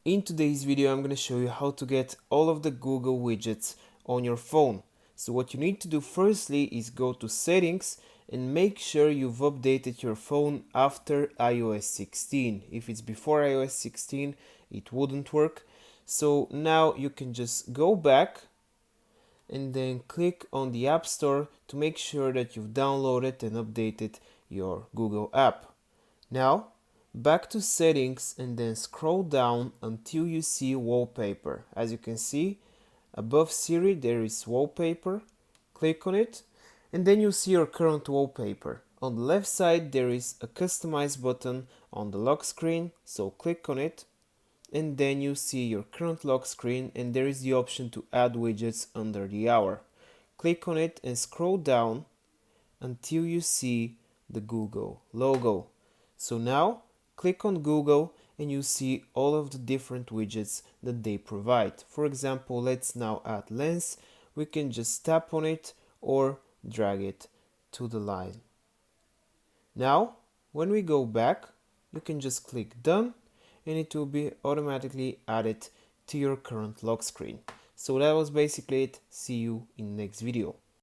In today's video, I'm going to show you how to get all of the Google widgets on your phone. So what you need to do firstly is go to settings and make sure you've updated your phone after iOS 16. If it's before iOS 16, it wouldn't work. So now you can just go back and then click on the App Store to make sure that you've downloaded and updated your Google app. Now, back to settings and then scroll down until you see wallpaper. As you can see, above Siri there is wallpaper. Click on it and then you see your current wallpaper. On the left side there is a customize button on the lock screen, so click on it and then you see your current lock screen and there is the option to add widgets under the hour. Click on it and scroll down until you see the Google logo. So now click on Google and you see all of the different widgets that they provide. For example, let's now add lens. We can just tap on it or drag it to the line. Now when we go back, you can just click done and it will be automatically added to your current lock screen. So that was basically it. See you in the next video.